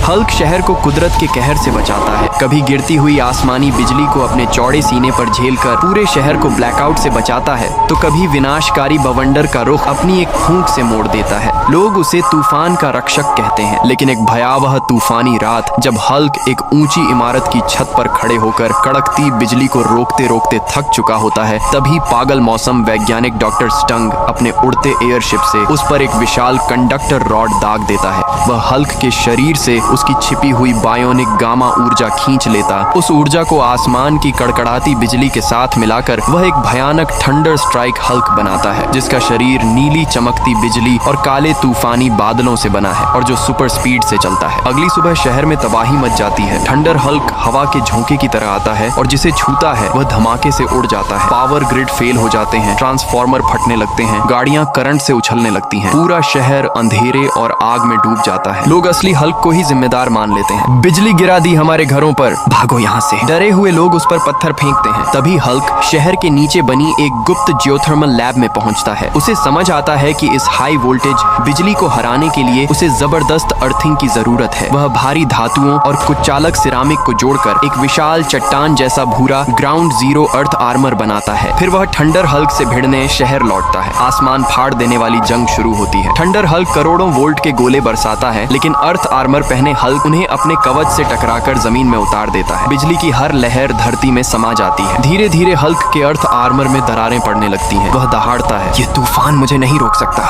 Hulk शहर को कुदरत के कहर से बचाता है। कभी गिरती हुई आसमानी बिजली को अपने चौड़े सीने पर झेलकर पूरे शहर को ब्लैकआउट से बचाता है, तो कभी विनाशकारी बवंडर का रुख अपनी एक फूंक से मोड़ देता है। लोग उसे तूफान का रक्षक कहते हैं, लेकिन एक भयावह तूफानी रात जब हल्क एक ऊंची इमारत की छत पर खड़े होकर कड़कती बिजली को रोकते रोकते थक चुका होता है, तभी पागल मौसम वैज्ञानिक डॉक्टर स्टंग अपने उड़ते एयरशिप से उस पर एक विशाल कंडक्टर रॉड दाग देता है। वह हल्क के शरीर से उसकी छिपी हुई बायोनिक गामा ऊर्जा खींच लेता। उस ऊर्जा को आसमान की कड़कड़ाती बिजली के साथ मिलाकर वह एक भयानक थंडर स्ट्राइक हल्क बनाता है, जिसका शरीर नीली चमकती बिजली और काले तूफानी बादलों से बना है और जो सुपर स्पीड से चलता है। अगली सुबह शहर में तबाही मच जाती है। थंडर हल्क हवा के झोंके की तरह आता है और जिसे छूता है वह धमाके से उड़ जाता है। पावर ग्रिड फेल हो जाते हैं, ट्रांसफार्मर फटने लगते हैं, गाड़ियां करंट से उछलने लगती हैं, पूरा शहर अंधेरे और आग में डूब जाता है। लोग असली हल्क को ही जिम्मेदार मान लेते हैं। बिजली गिरा दी हमारे घरों पर, भागो यहाँ से। डरे हुए लोग उस पर पत्थर फेंकते हैं। तभी हल्क शहर के नीचे बनी एक गुप्त जियोथर्मल लैब में पहुंचता है। उसे समझ आता है कि इस हाई वोल्टेज बिजली को हराने के लिए उसे जबरदस्त अर्थिंग की जरूरत है। वह भारी धातुओं और कुचालक सिरामिक को जोड़कर एक विशाल चट्टान जैसा भूरा ग्राउंड जीरो अर्थ आर्मर बनाता है। फिर वह थंडर हल्क से भिड़ने शहर लौटता है। आसमान फाड़ देने वाली जंग शुरू होती है। थंडर हल्क करोड़ों वोल्ट के गोले बरसाता है, लेकिन अर्थ आर्मर पहने हल्क उन्हें अपने कवच से टकराकर जमीन में उतार देता है। बिजली की हर लहर धरती में समा जाती है। धीरे धीरे हल्क के अर्थ आर्मर में दरारें पड़ने लगती हैं। वह दहाड़ता है, ये तूफान मुझे नहीं रोक सकता।